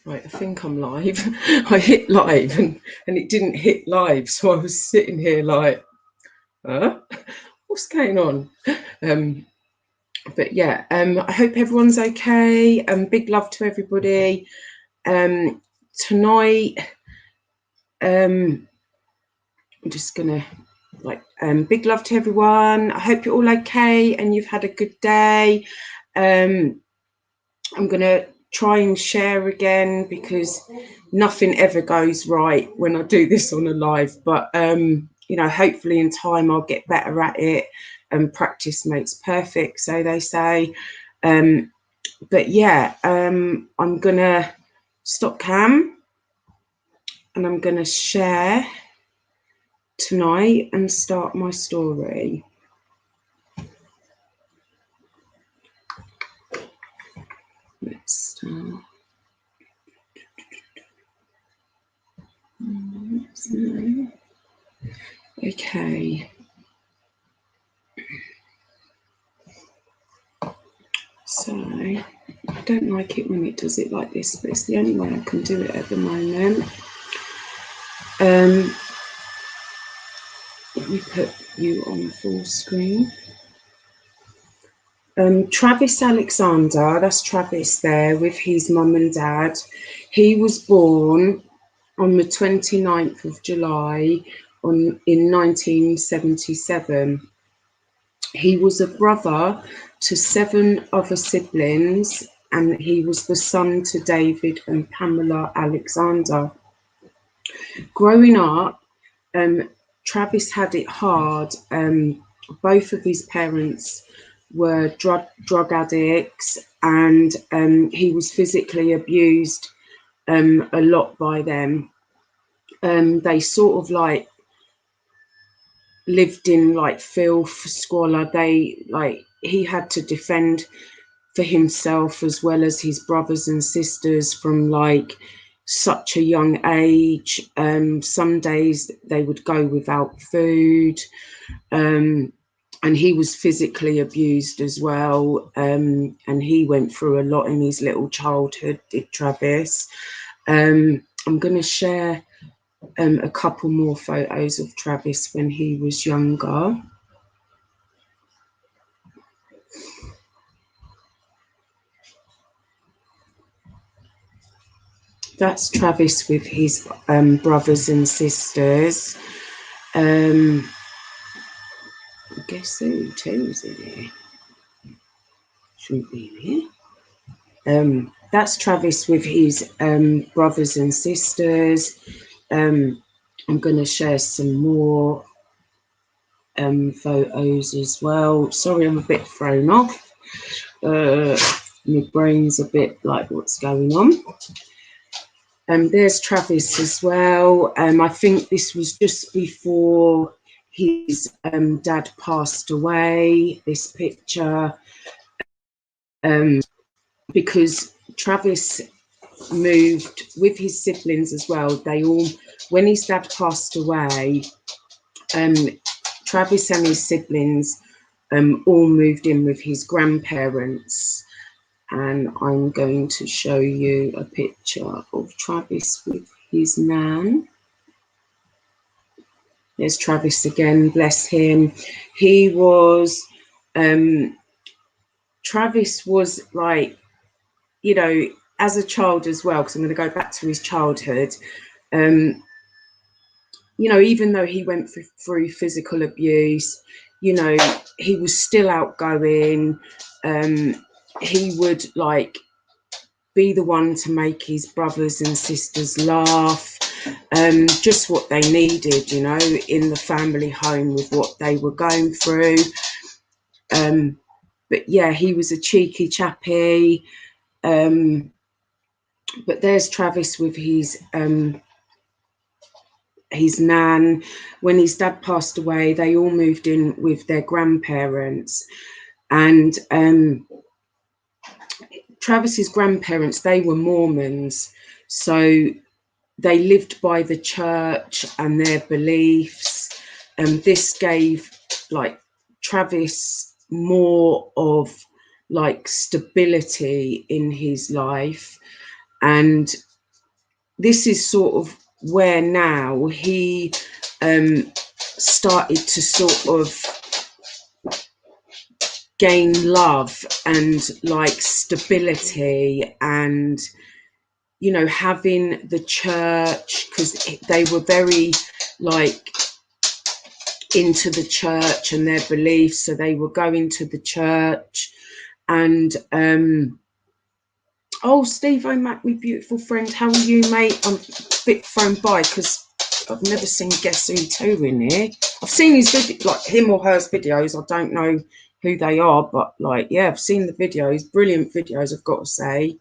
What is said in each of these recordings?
Right, I think I'm live. I hit live and it didn't hit live, so I was sitting here like, huh? What's going on? But yeah, I hope everyone's okay. Big love to everybody. Tonight, I'm just gonna big love to everyone. I hope you're all okay and you've had a good day. I'm gonna try and share again because nothing ever goes right when I do this on a live, but you know, hopefully in time I'll get better at it, and practice makes perfect, so they say. But yeah, I'm gonna stop cam and I'm gonna share tonight and start my story. Let's start. Okay. So, I don't like it when it does it like this, but it's the only way I can do it at the moment. Let me put you on full screen. Travis Alexander, that's Travis there with his mum and dad. He was born on the 29th of July in 1977. He was a brother to 7 other siblings, and he was the son to David and Pamela Alexander. Growing up, Travis had it hard. Both of his parents were drug addicts, and he was physically abused a lot by them. They sort of like lived in like filth, squalor. He had to defend for himself as well as his brothers and sisters from like such a young age. Some days they would go without food, and he was physically abused as well. And he went through a lot in his little childhood, did Travis. I'm going to share a couple more photos of Travis when he was younger. That's Travis with his brothers and sisters. I guess who two's in here? Shouldn't be in here. That's Travis with his brothers and sisters. I'm going to share some more photos as well. Sorry, I'm a bit thrown off. My brain's a bit like, what's going on? There's Travis as well. I think this was just before his dad passed away, this picture, because Travis moved with his siblings as well. They all, when his dad passed away, Travis and his siblings all moved in with his grandparents. And I'm going to show you a picture of Travis with his nan. There's Travis again, bless him. He was, Travis was like, you know, as a child as well, because I'm going to go back to his childhood, you know, even though he went through physical abuse, you know, he was still outgoing. He would like be the one to make his brothers and sisters laugh, just what they needed, you know, in the family home with what they were going through. But yeah, he was a cheeky chappy. But there's Travis with his nan. When his dad passed away, they all moved in with their grandparents. And Travis's grandparents, they were Mormons. So they lived by the church and their beliefs. And this gave like Travis more of like stability in his life. And this is sort of where now he started to sort of gain love and like stability, and you know, having the church, because they were very like into the church and their beliefs, so they were going to the church. And oh, Steve O'Mac, my beautiful friend, how are you, mate? I'm a bit thrown by because I've never seen Guess Who 2 in here. I've seen his video, like him or her videos. I don't know who they are, but like, yeah, I've seen the videos. Brilliant videos, I've got to say.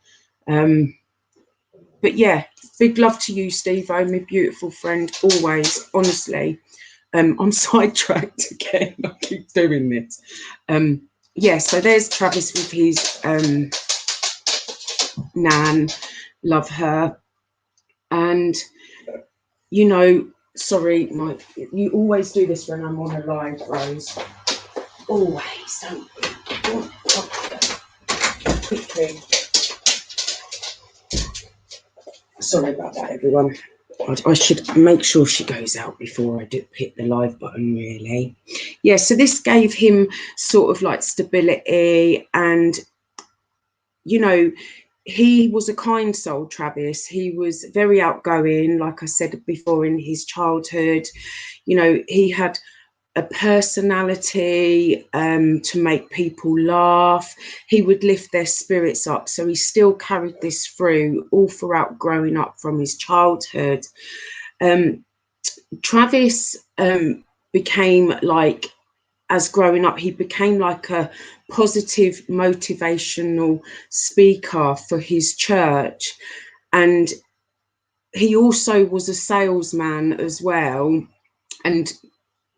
But yeah, big love to you, Steve O, my beautiful friend, always, honestly. I'm sidetracked again. I keep doing this. Yeah, so there's Travis with his nan, love her. And, you know, sorry, Mike, you always do this when I'm on a live, Rose. Always, don't quickly. Sorry about that, everyone. I should make sure she goes out before I do hit the live button, really. Yeah, so this gave him sort of like stability, and, you know, he was a kind soul, Travis. He was very outgoing, like I said before, in his childhood. You know, he had a personality to make people laugh. He would lift their spirits up. So he still carried this through all throughout growing up from his childhood. Travis became like, as growing up, he became like a positive motivational speaker for his church. And he also was a salesman as well. And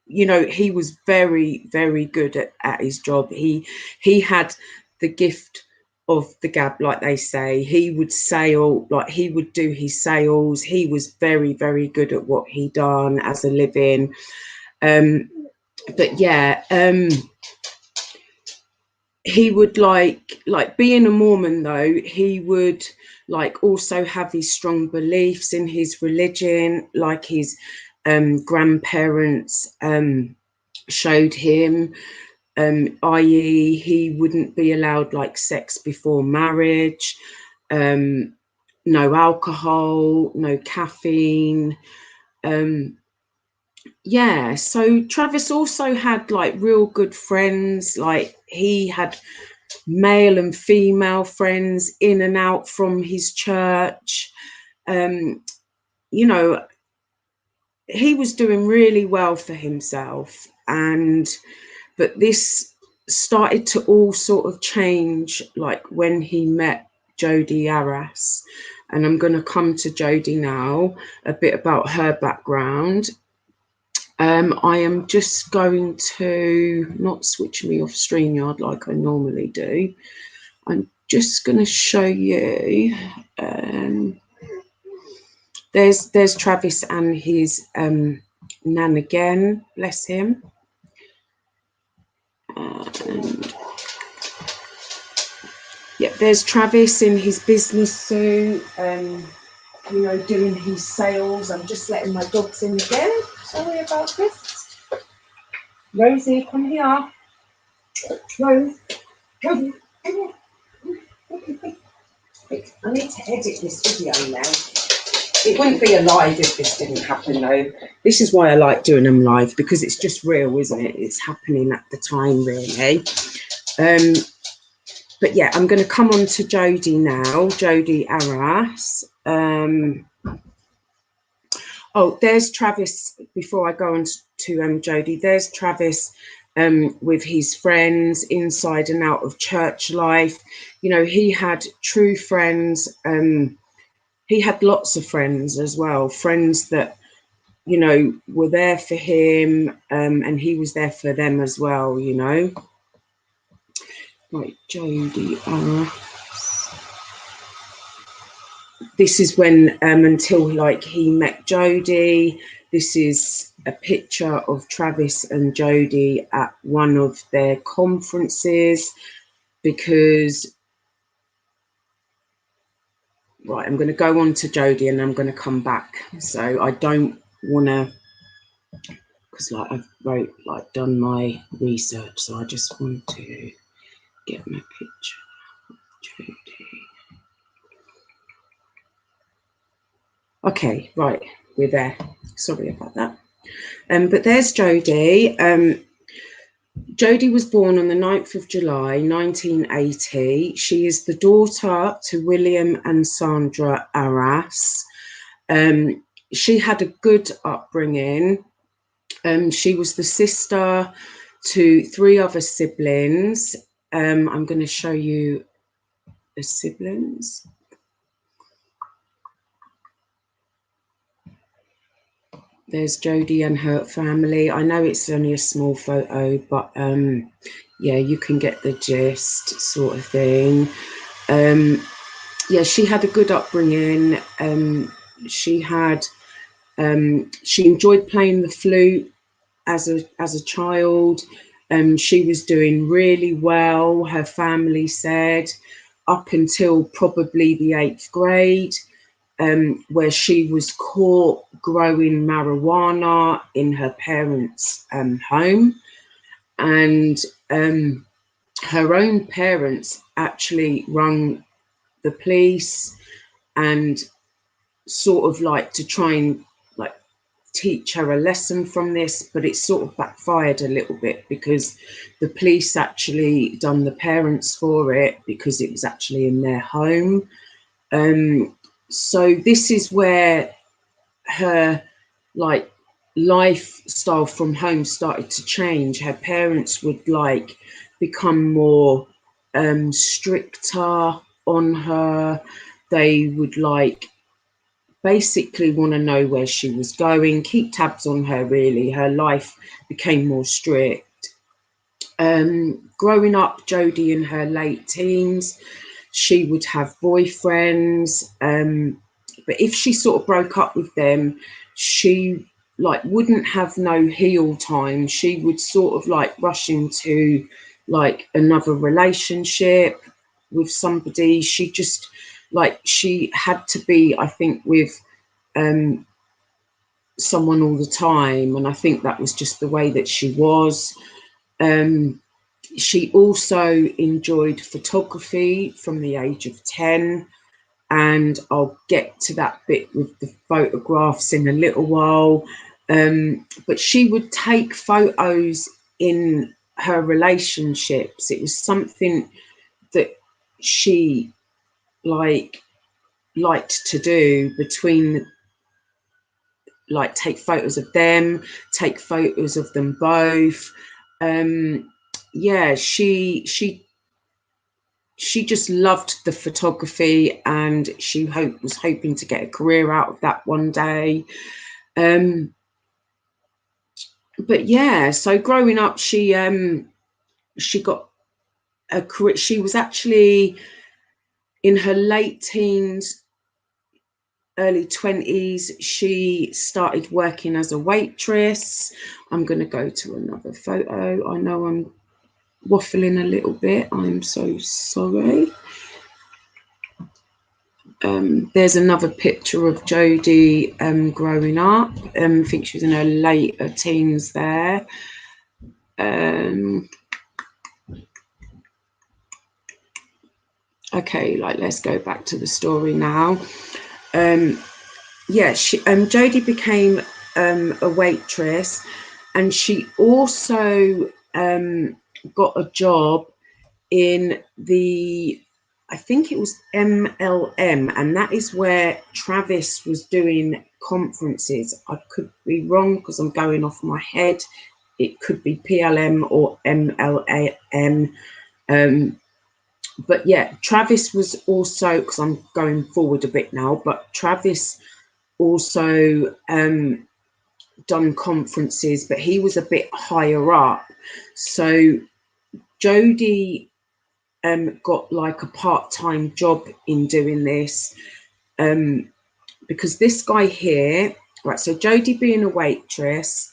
you know, he was very, very good at his job. He had the gift of the gab, like they say. He would sell, like he would do his sales. He was very, very good at what he done as a living. But yeah, he would like being a Mormon though, he would like also have his strong beliefs in his religion, like his grandparents showed him, i.e. he wouldn't be allowed like sex before marriage, no alcohol, no caffeine. Yeah, so Travis also had like real good friends. Like he had male and female friends in and out from his church. You know, he was doing really well for himself. But this started to all sort of change like when he met Jodi Arras. And I'm going to come to Jodi now, a bit about her background. I am just going to not switch me off StreamYard like I normally do. I'm just going to show you. There's Travis and his nan again, bless him. And yeah, there's Travis in his business suit, you know, doing his sales. I'm just letting my dogs in again. Sorry about this. Rosie, come here. Rose, come here. I need to edit this video now. It wouldn't be alive if this didn't happen though. This is why I like doing them live, because it's just real, isn't it? It's happening at the time, really. But yeah, I'm going to come on to Jodi now, Jodi Arras. Oh, there's Travis, before I go on to Jodi, there's Travis with his friends inside and out of church life. You know, he had true friends. He had lots of friends as well, friends that, you know, were there for him, and he was there for them as well, you know. Right, Jodi. This is when, until like he met Jodi. This is a picture of Travis and Jodi at one of their conferences, because right, I'm going to go on to Jodi and I'm going to come back. So I don't want to, because like I've done my research, so I just want to get my picture of Jodi. Okay, right, we're there. Sorry about that. But there's Jodi. Jodi was born on the 9th of July, 1980. She is the daughter to William and Sandra Arras. She had a good upbringing. She was the sister to 3 other siblings. I'm going to show you the siblings. There's Jodi and her family. I know it's only a small photo, but yeah, you can get the gist, sort of thing. Yeah, she had a good upbringing. She enjoyed playing the flute as a child. She was doing really well, her family said, up until probably the 8th grade. Where she was caught growing marijuana in her parents' home. And her own parents actually rang the police and sort of like to try and like teach her a lesson from this, but it sort of backfired a little bit because the police actually done the parents for it because it was actually in their home. So this is where her like lifestyle from home started to change. Her parents would like become more stricter on her. They would like basically want to know where she was going, keep tabs on her really. Her life became more strict. Growing up, Jodi in her late teens, she would have boyfriends, but if she sort of broke up with them, she like wouldn't have no heal time. She would sort of like rush into like another relationship with somebody. She just like she had to be, I think, with someone all the time, and I think that was just the way that she was. She also enjoyed photography from the age of 10, and I'll get to that bit with the photographs in a little while. But she would take photos in her relationships. It was something that she liked to do between, like take photos of them, take photos of them both. Yeah, she just loved the photography, and she was hoping to get a career out of that one day. But yeah, so growing up, she got a career. She was actually in her late teens, early 20s. She started working as a waitress. I'm going to go to another photo. I know I'm waffling a little bit. I'm so sorry. There's another picture of Jodi growing up. I think she was in her later teens there. Okay, like let's go back to the story now. Yeah, Jodi became a waitress, and she also got a job in the, I think it was MLM, and that is where Travis was doing conferences. I could be wrong because I'm going off my head. It could be PLM or MLM. But yeah, Travis was also, because I'm going forward a bit now, but Travis also done conferences, but he was a bit higher up. So Jodi got like a part-time job in doing this, because this guy here, right, so Jodi being a waitress,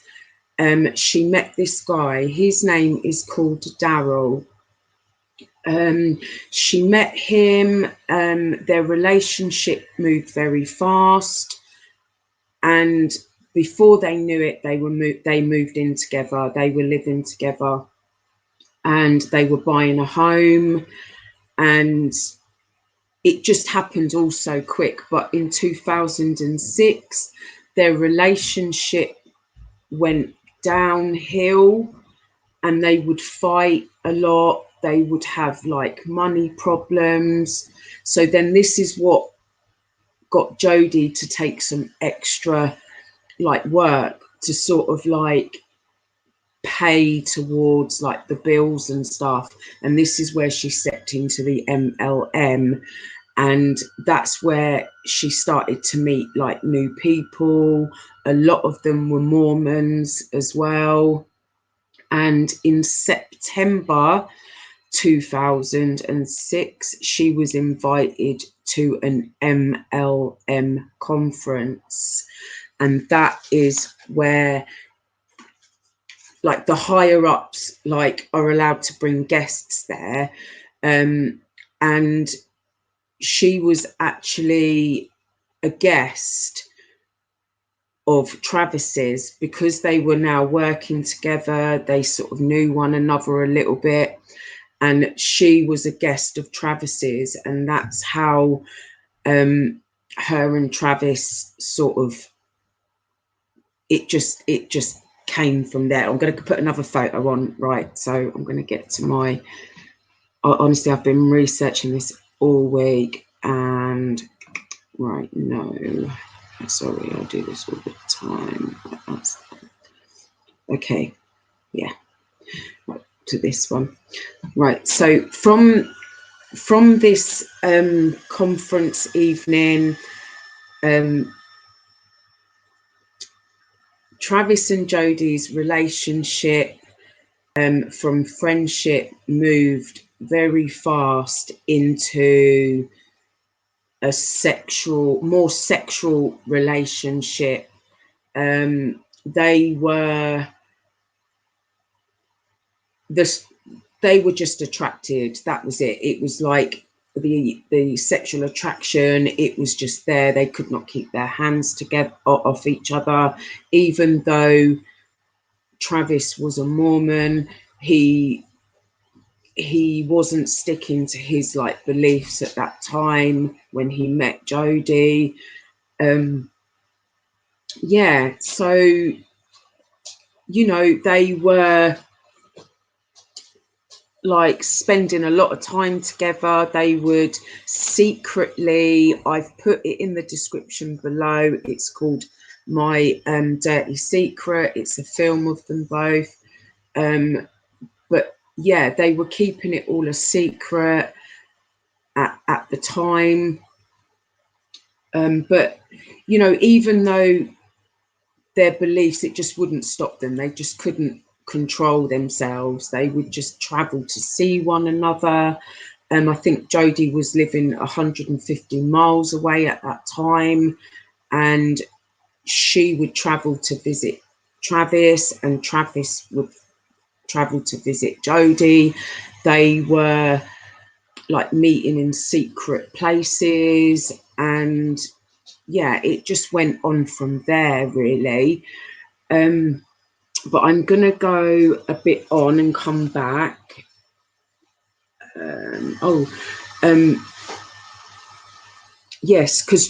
she met this guy. His name is called Daryl. She met him. Their relationship moved very fast, and before they knew it, they moved in together. They were living together, and they were buying a home, and it just happened all so quick. But in 2006, their relationship went downhill, and they would fight a lot. They would have like money problems. So then this is what got Jodi to take some extra like work to sort of like pay towards like the bills and stuff. And this is where she stepped into the MLM. And that's where she started to meet like new people. A lot of them were Mormons as well. And in September 2006, she was invited to an MLM conference. And that is where like the higher ups like are allowed to bring guests there. And she was actually a guest of Travis's because they were now working together. They sort of knew one another a little bit, and she was a guest of Travis's, and that's how her and Travis sort of it just came from there. I'm going to put another photo on, right? So I'm going to get to my. Honestly, I've been researching this all week, and right, no, sorry, I do this all the time. Okay, yeah, right, to this one, right. So from this conference evening, Travis and Jodi's relationship from friendship moved very fast into a more sexual relationship. They were just attracted. That was it. It was like the sexual attraction. It was just there. They could not keep their hands together off each other, even though Travis was a Mormon. He wasn't sticking to his like beliefs at that time when he met Jodi. Yeah, so they were like spending a lot of time together. They would secretly, I've put it in the description below, it's called My Dirty Secret. It's a film of them both. But yeah, they were keeping it all a secret at the time. But even though their beliefs, it just wouldn't stop them. They just couldn't control themselves. They would just travel to see one another. I think Jodi was living 150 miles away at that time, and she would travel to visit Travis, and Travis would travel to visit Jodi. They were like meeting in secret places, and yeah, it just went on from there really. But I'm gonna go a bit on and come back. Yes, because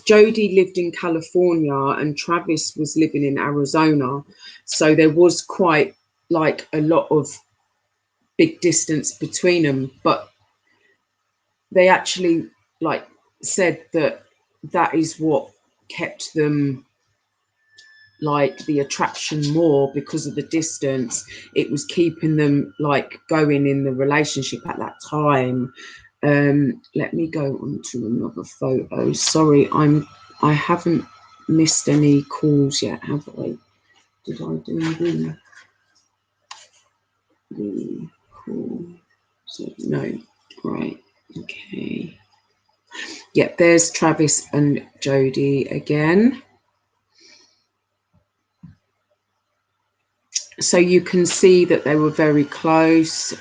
Jodi lived in California and Travis was living in Arizona, so there was quite like a lot of big distance between them. But they actually like said that is what kept them like the attraction more, because of the distance. It was keeping them like going in the relationship at that time. Let me go on to another photo. Sorry, I haven't missed any calls yet, have I? Did I do the call? So no, right, okay. Yeah, there's Travis and Jodi again. So you can see that they were very close.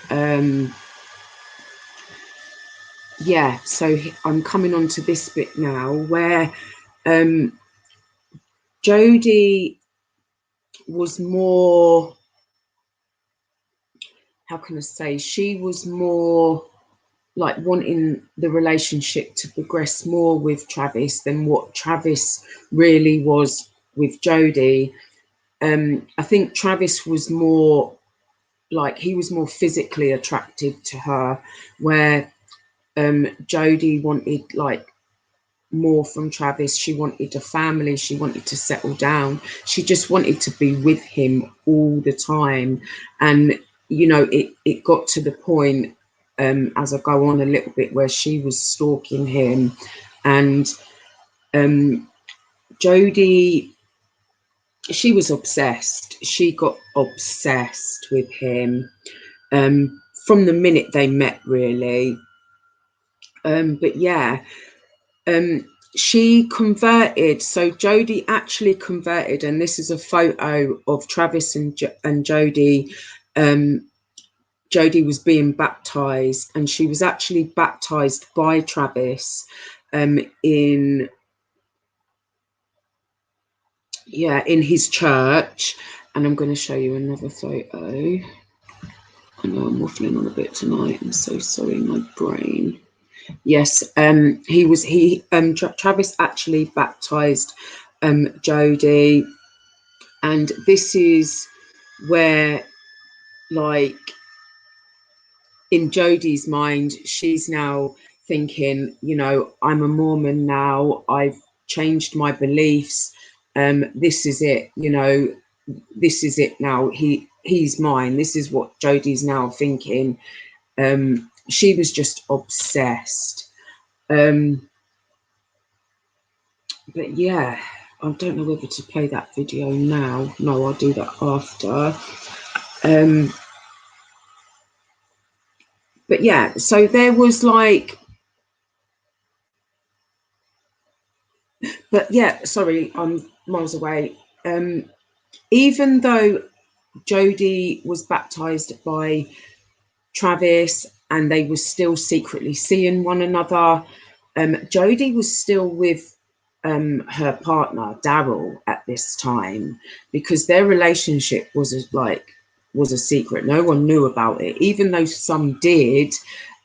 yeah, so I'm coming on to this bit now where Jodi was more, how can I say, she was more like wanting the relationship to progress more with Travis than what Travis really was with Jodi. I think Travis was more like, he was more physically attracted to her, where Jodi wanted like more from Travis. She wanted a family, she wanted to settle down, she just wanted to be with him all the time. And you know, it got to the point, as I go on a little bit, where she was stalking him, and Jodi, she was obsessed, she got obsessed with him from the minute they met, really. But yeah, she converted. So Jodi actually converted, and this is a photo of Travis and Jodi. Jodi was being baptized, and she was actually baptized by Travis in his church. And I'm going to show you another photo. I know I'm waffling on a bit tonight, I'm so sorry, my brain. Yes, Travis actually baptized Jodi, and this is where, like, in Jodi's mind, she's now thinking, you know, I'm a Mormon now, I've changed my beliefs, this is it, you know, this is it now, he's mine. This is what Jodi's now thinking. She was just obsessed. But yeah, I don't know whether to play that video now. No, I'll do that after. But yeah, so there was like, but yeah, sorry, I'm miles away. Even though Jodi was baptized by Travis and they were still secretly seeing one another, Jodi was still with her partner Daryl at this time, because their relationship was a secret. No one knew about it, even though some did,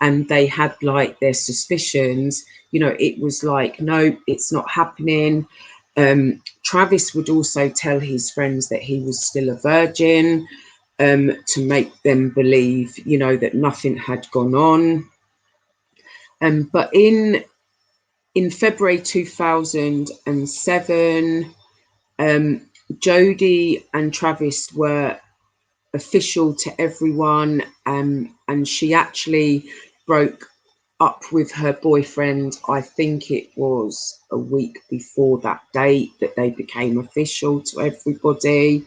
and they had like their suspicions. You know, it was like, no, it's not happening. Travis would also tell his friends that he was still a virgin, to make them believe, you know, that nothing had gone on. But in February 2007, Jodi and Travis were official to everyone, and she actually broke up with her boyfriend. I think it was a week before that date that they became official to everybody.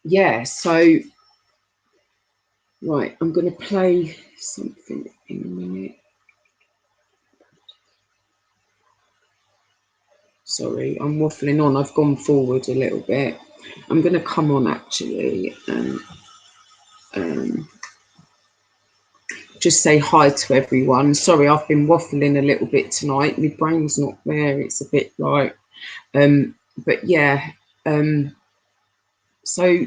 Yeah, so right, I'm going to play something in a minute. Sorry, I'm waffling on. I've gone forward a little bit. I'm going to come on actually and just say hi to everyone. Sorry, I've been waffling a little bit tonight. My brain's not there. It's a bit like, but yeah. So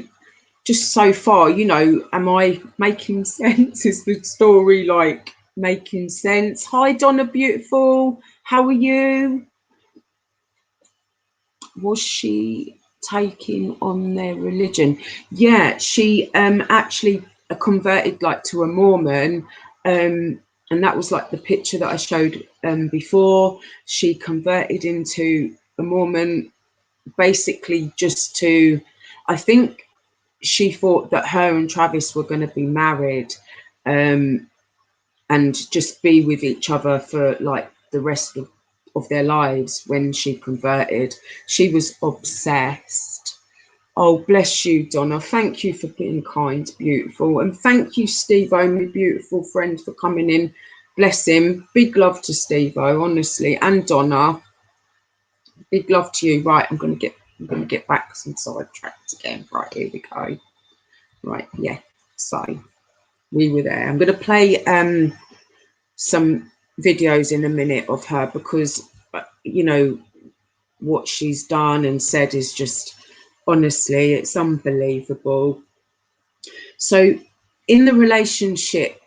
just so far, you know, am I making sense? Is the story like making sense? Hi, Donna Beautiful. How are you? Was she taking on their religion? Yeah, she actually converted like to a Mormon, and that was like the picture that I showed before. She converted into a Mormon, basically just to, I think she thought that her and Travis were going to be married, and just be with each other for like the rest of their lives. When she converted, she was obsessed. Oh, bless you, Donna. Thank you for being kind, beautiful. And thank you, Steve-O, my beautiful friend, for coming in. Bless him. Big love to Steve-O, honestly. And Donna. Big love to you. Right, I'm gonna get back some sidetracked again. Right, here we go. Right, yeah. So we were there. I'm gonna play some videos in a minute of her, because you know what she's done and said is just, honestly, it's unbelievable. So in the relationship,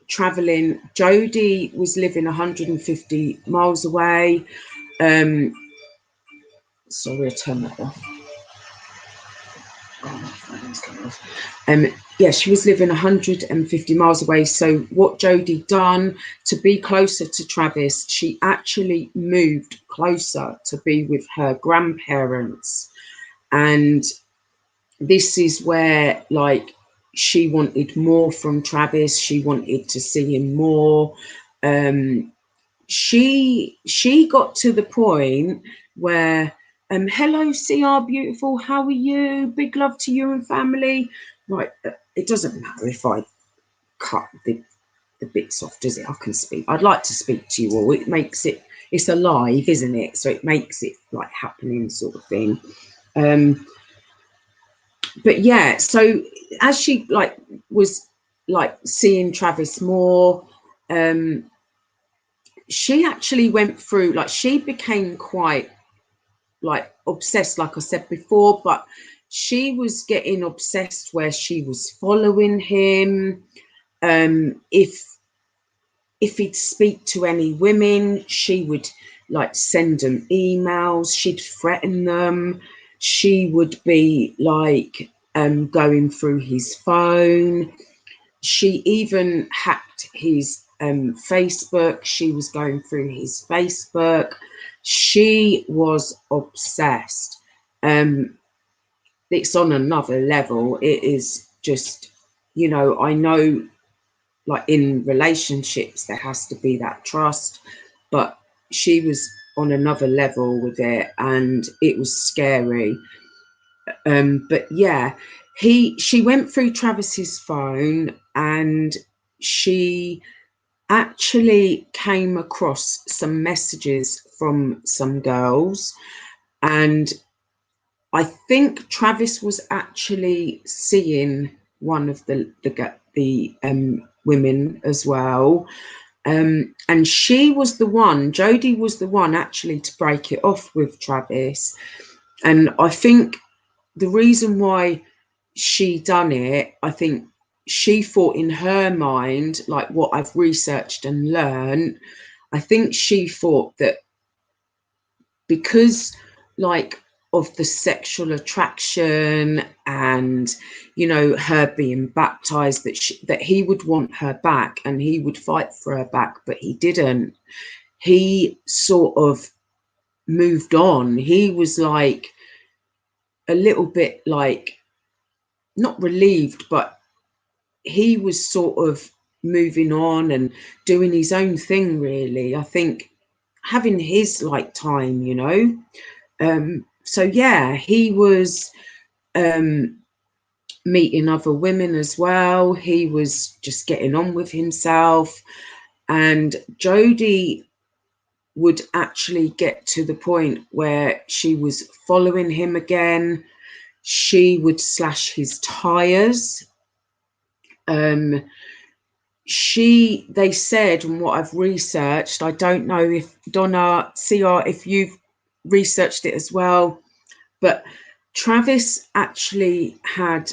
traveling, Jodi was living 150 miles away. Sorry, I turned that off. Yeah, she was living 150 miles away. So what Jodi done to be closer to Travis, she actually moved closer to be with her grandparents. And this is where, like, she wanted more from Travis. She wanted to see him more. She got to the point where, hello, CR beautiful, how are you? Big love to you and family. Right, it doesn't matter if I cut the bits off, does it? I can speak. I'd like to speak to you all. It makes it, it's alive, isn't it? So it makes it like happening, sort of thing. But yeah, so as she like was like seeing Travis more, she actually went through, like, she became quite like obsessed, like I said before, but she was getting obsessed where she was following him. If he'd speak to any women, she would like send them emails, she'd threaten them, she would be like going through his phone. She even hacked his Facebook. She was going through his Facebook. She was obsessed. It's on another level. It is just, you know, I know, like, in relationships there has to be that trust, but she was on another level with it, and it was scary. But yeah, she went through Travis's phone, and she actually came across some messages from some girls, and I think Travis was actually seeing one of the women as well. And she was the one, Jodi was the one actually to break it off with Travis. And I think the reason why she done it, I think she thought in her mind, like what I've researched and learned, I think she thought that because, like, of the sexual attraction and, you know, her being baptized, that he would want her back and he would fight for her back, but he didn't. He sort of moved on. He was like a little bit like, not relieved, but he was sort of moving on and doing his own thing, really. I think having his like time, you know. So yeah, he was meeting other women as well. He was just getting on with himself. And Jodi would actually get to the point where she was following him again. She would slash his tires. They said, and what I've researched, I don't know if Donna, CR, if you've researched it as well, but Travis actually had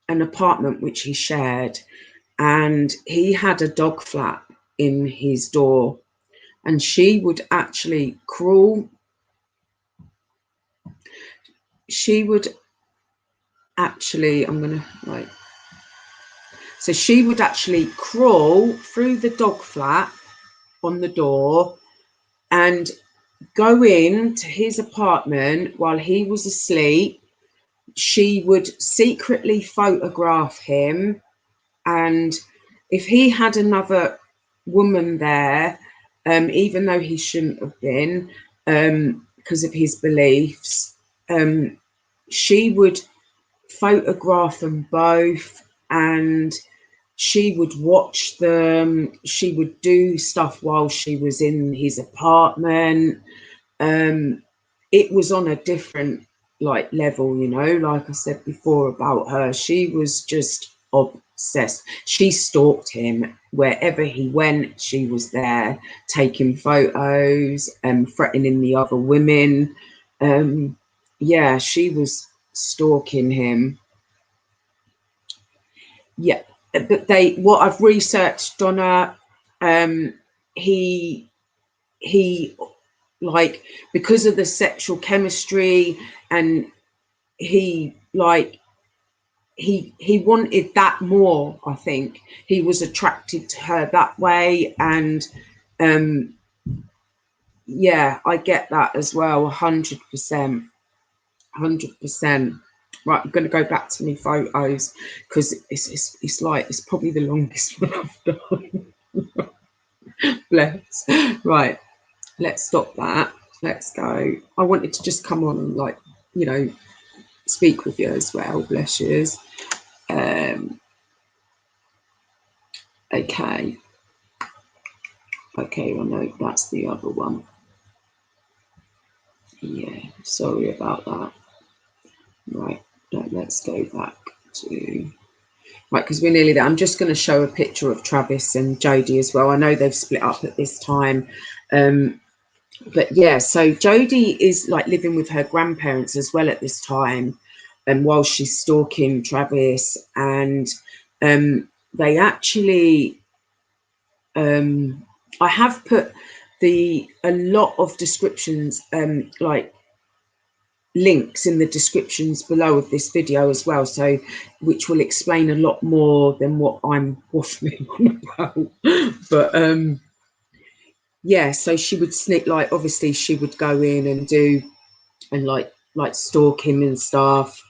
an apartment which he shared, and he had a dog flap in his door, and she would actually crawl. She would actually, I'm gonna like, so she would actually crawl through the dog flap on the door and go in to his apartment while he was asleep. She would secretly photograph him, and if he had another woman there, even though he shouldn't have been, because of his beliefs, she would photograph them both, and she would watch them. She would do stuff while she was in his apartment. It was on a different like level, you know, like I said before about her. She was just obsessed. She stalked him wherever he went. She was there taking photos and threatening the other women. Yeah, she was stalking him. Yeah, but what I've researched on her, he like, because of the sexual chemistry, and he wanted that more. I think he was attracted to her that way, and yeah, I get that as well, 100%. Right, I'm going to go back to my photos because it's like it's probably the longest one I've done. Bless. Right, let's stop that. Let's go. I wanted to just come on and, like, you know, speak with you as well. Bless you. Okay. Okay, I know that's the other one. Yeah, sorry about that. Right, let's go back to... Right, because we're nearly there. I'm just going to show a picture of Travis and Jodi as well. I know they've split up at this time. But yeah, so Jodi is like living with her grandparents as well at this time, and while she's stalking Travis, and they actually... I have put a lot of descriptions, like links in the descriptions below of this video as well, so which will explain a lot more than what I'm waffling on about. But yeah, so she would sneak, like, obviously she would go in and do, and like stalk him and stuff.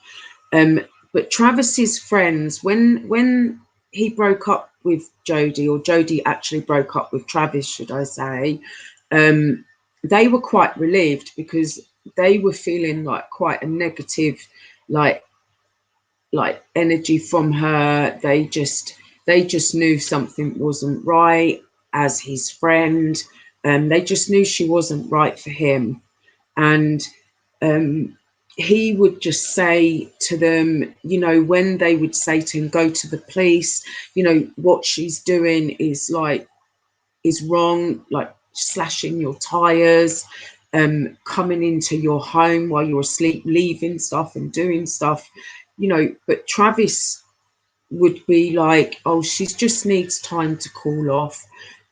But Travis's friends, when he broke up with Jodi, or Jodi actually broke up with Travis, should I say, they were quite relieved, because they were feeling like quite a negative, like energy from her. They just knew something wasn't right as his friend. They just knew she wasn't right for him. And he would just say to them, you know, when they would say to him, go to the police, you know, what she's doing is wrong, like slashing your tires, coming into your home while you're asleep, leaving stuff and doing stuff, you know. But Travis would be like, oh, she just needs time to cool off,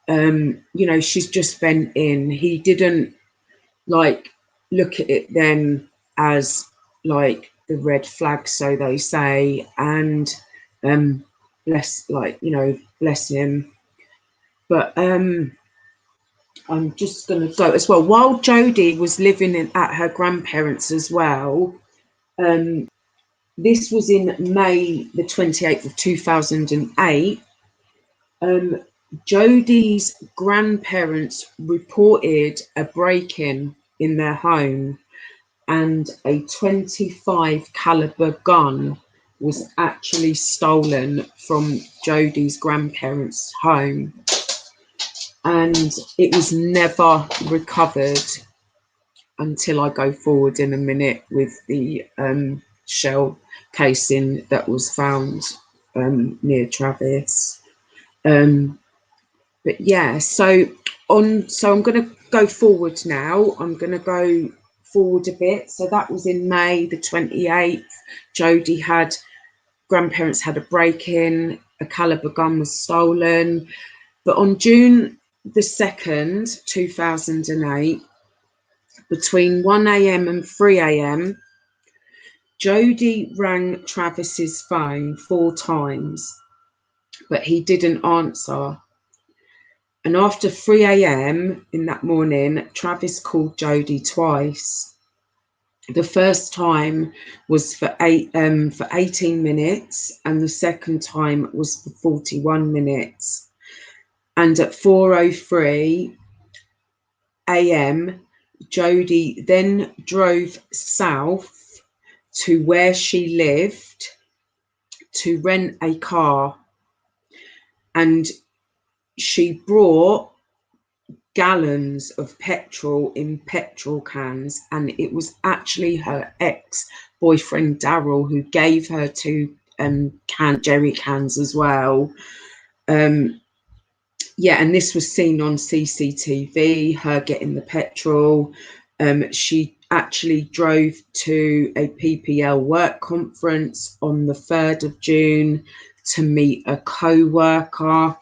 you know, she's just venting. He didn't like look at it then as like the red flag, so they say. And bless, like, you know, bless him. But I'm just going to go as well. While Jodi was living at her grandparents as well, this was in May the 28th of 2008, Jodi's grandparents reported a break-in in their home, and a .25 caliber gun was actually stolen from Jodi's grandparents' home, and it was never recovered until I go forward in a minute with the shell casing that was found near Travis. But yeah, so I'm going to go forward now. I'm going to go forward a bit. So that was in May the 28th. Jodi grandparents had a break-in, a caliber gun was stolen. But on June the 2nd, 2008, between 1 a.m. and 3 a.m, Jodi rang Travis's phone 4 times, but he didn't answer. And after 3 a.m. in that morning, Travis called Jodi twice. The first time was for 18 minutes, and the second time was for 41 minutes. And at 4:03 a.m, Jodi then drove south to where she lived to rent a car, and she brought gallons of petrol in petrol cans, and it was actually her ex-boyfriend Daryl who gave her to jerry cans as well. Yeah, and this was seen on CCTV, her getting the petrol. She actually drove to a PPL work conference on the 3rd of June to meet a co-worker,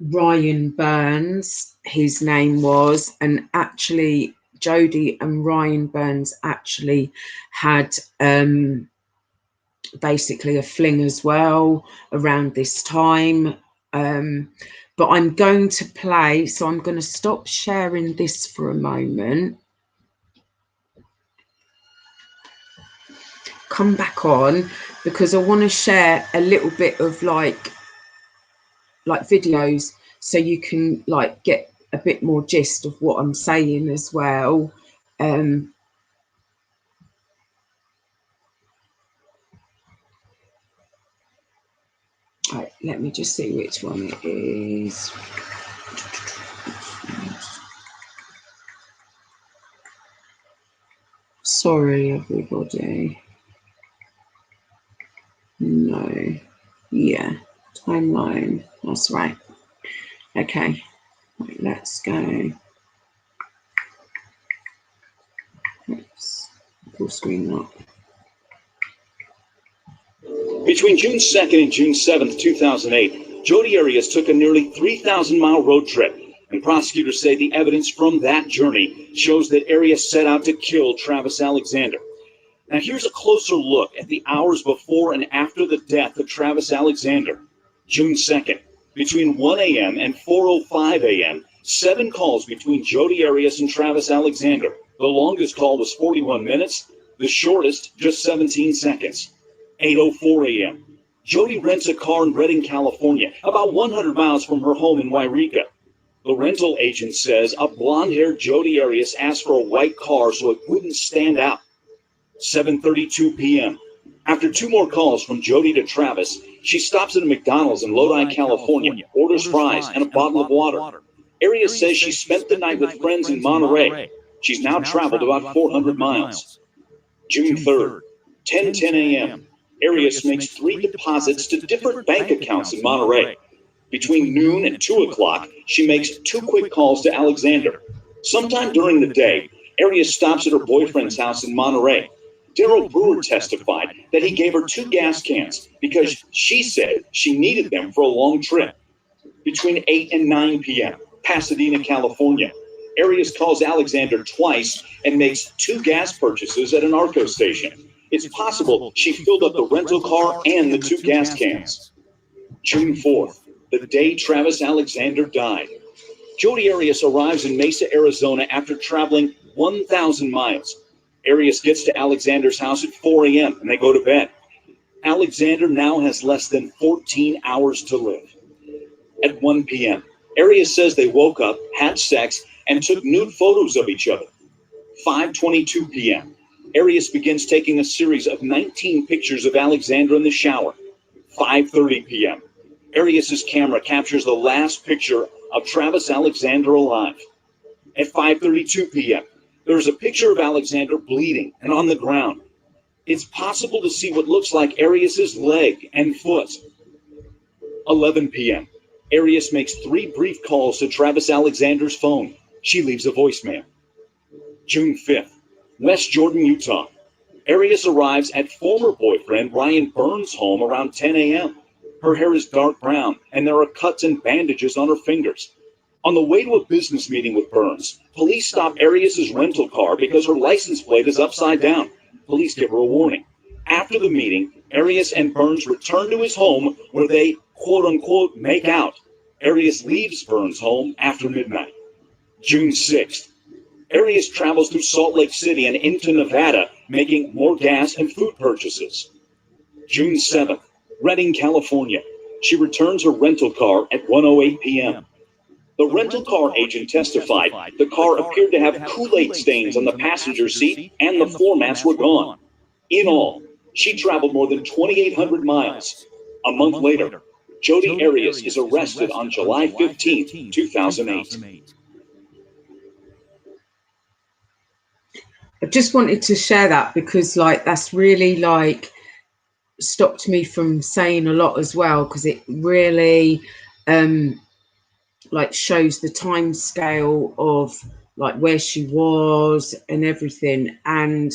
Ryan Burns, his name was, and actually Jodi and Ryan Burns actually had basically a fling as well around this time. But I'm going to play, so I'm going to stop sharing this for a moment, come back on, because I want to share a little bit of like videos so you can like get a bit more gist of what I'm saying as well. Right, let me just see which one it is. Sorry, everybody. No. Yeah. Timeline. That's right. Okay. Right, let's go. Let's full screen up. Between June 2nd and June 7th, 2008, Jodi Arias took a nearly 3,000-mile road trip, and prosecutors say the evidence from that journey shows that Arias set out to kill Travis Alexander. Now here's a closer look at the hours before and after the death of Travis Alexander. June 2nd, between 1 a.m. and 4:05 a.m., 7 calls between Jodi Arias and Travis Alexander. The longest call was 41 minutes, the shortest just 17 seconds. 8:04 a.m. Jodi rents a car in Redding, California, about 100 miles from her home in Wairika. The rental agent says a blonde-haired Jodi Arias asked for a white car so it wouldn't stand out. 7:32 p.m. After 2 more calls from Jodi to Travis, she stops at a McDonald's in Lodi, California, orders fries and a bottle of water. Arias says she spent the night with friends in Monterey. She's now traveled about 400 miles. June 3rd, 10:10 a.m. Arias makes 3 deposits to different bank accounts in Monterey. Between noon and 2 o'clock, she makes 2 quick calls to Alexander. Sometime during the day, Arias stops at her boyfriend's house in Monterey. Daryl Brewer testified that he gave her 2 gas cans because she said she needed them for a long trip. Between 8 and 9 p.m., Pasadena, California, Arias calls Alexander twice and makes 2 gas purchases at an Arco station. It's possible she filled up the rental car and the 2 gas cans. June 4th, the day Travis Alexander died. Jodi Arias arrives in Mesa, Arizona after traveling 1,000 miles. Arias gets to Alexander's house at 4 a.m. and they go to bed. Alexander now has less than 14 hours to live. At 1 p.m., Arias says they woke up, had sex, and took nude photos of each other. 5:22 p.m., Arias begins taking a series of 19 pictures of Alexander in the shower. 5:30 p.m., Arias's camera captures the last picture of Travis Alexander alive. At 5:32 p.m., there's a picture of Alexander bleeding and on the ground. It's possible to see what looks like Arias's leg and foot. 11 p.m., Arias makes 3 brief calls to Travis Alexander's phone. She leaves a voicemail. June 5th, West Jordan, Utah. Arias arrives at former boyfriend Ryan Burns' home around 10 a.m. Her hair is dark brown, and there are cuts and bandages on her fingers. On the way to a business meeting with Burns, police stop Arias's rental car because her license plate is upside down. Police give her a warning. After the meeting, Arias and Burns return to his home where they, quote-unquote, make out. Arias leaves Burns' home after midnight. June 6th. Arias travels through Salt Lake City and into Nevada, making more gas and food purchases. June 7th. Redding, California. She returns her rental car at 1:08 p.m. The rental car agent testified the car appeared to have Kool-Aid stains on the passenger seat and the floor mats were gone. In all, she traveled more than 2,800 miles. A month later, Jodi Arias is arrested on July 15, 2008. I just wanted to share that because, like, that's really, like, stopped me from saying a lot as well, because it really like shows the time scale of like where she was and everything. And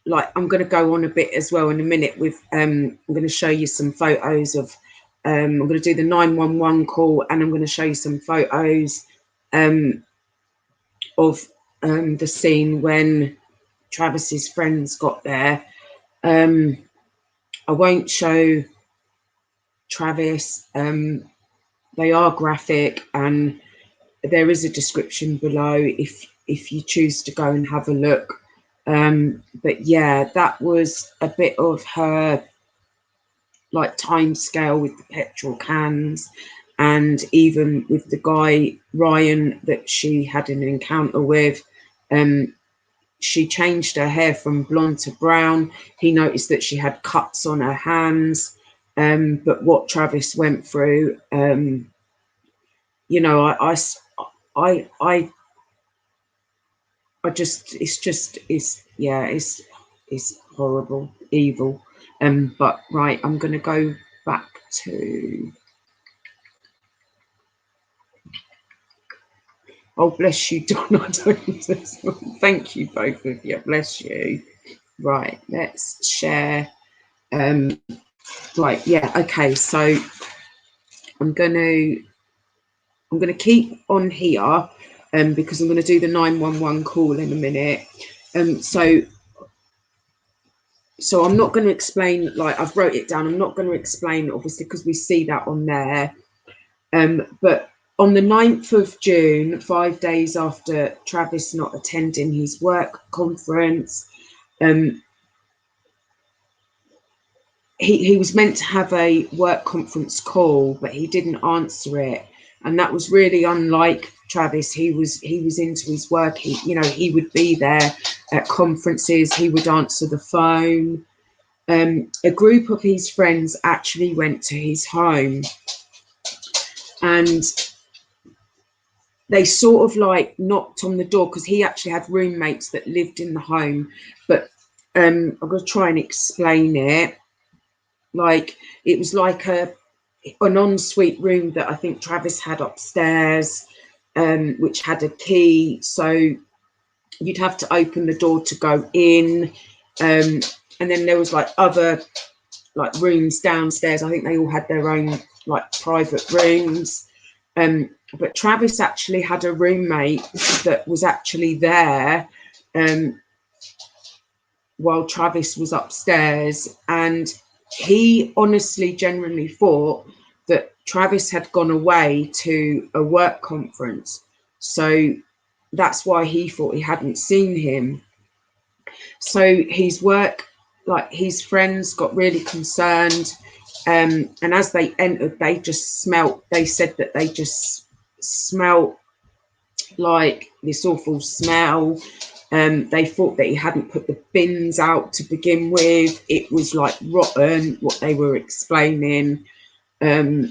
like I'm going to go on a bit as well in a minute with I'm going to show you some photos of I'm going to do the 911 call, and I'm going to show you some photos of the scene when Travis's friends got there. I won't show Travis. They are graphic, and there is a description below if you choose to go and have a look. But yeah, that was a bit of her like time scale with the petrol cans, and even with the guy Ryan that she had an encounter with. She changed her hair from blonde to brown. He noticed that she had cuts on her hands. But what Travis went through, you know, I just, it's horrible, evil. But right, I'm going to go back to. Oh, bless you, Donna. Thank you, both of you. Bless you. Right, let's share. Right, yeah, okay. So I'm gonna keep on here, because I'm gonna do the 911 call in a minute. So I'm not going to explain, like I've wrote it down. I'm not going to explain, obviously, because we see that on there. But on the 9th of June, 5 days after Travis not attending his work conference, he was meant to have a work conference call, but he didn't answer it. And that was really unlike Travis. He was into his work. He would be there at conferences. He would answer the phone. A group of his friends actually went to his home, and they sort of like knocked on the door, because he actually had roommates that lived in the home. But I'm going to try and explain it. Like, it was like an ensuite room that I think Travis had upstairs, which had a key. So you'd have to open the door to go in. And then there was like other like rooms downstairs. I think they all had their own like private rooms. But Travis actually had a roommate that was actually there while Travis was upstairs, and he honestly genuinely thought that Travis had gone away to a work conference. So that's why he thought he hadn't seen him. So his work, like his friends, got really concerned. And as they entered, they said that they just smelt like this awful smell. They thought that he hadn't put the bins out to begin with. It was like rotten, what they were explaining. But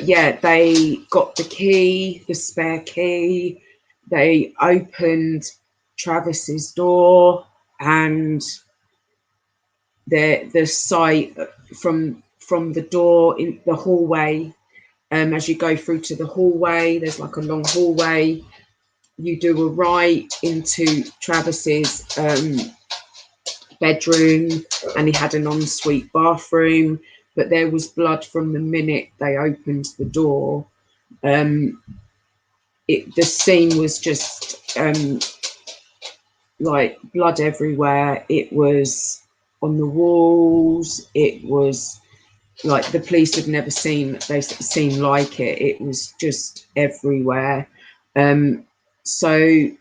yeah, they got the key, the spare key. They opened Travis's door, and the sight from the door in the hallway, as you go through to the hallway, there's like a long hallway. You do a right into Travis's bedroom, and he had an ensuite bathroom, but there was blood from the minute they opened the door. The scene was just like blood everywhere. It was on the walls. It was like the police had never seen like it. It was just everywhere. So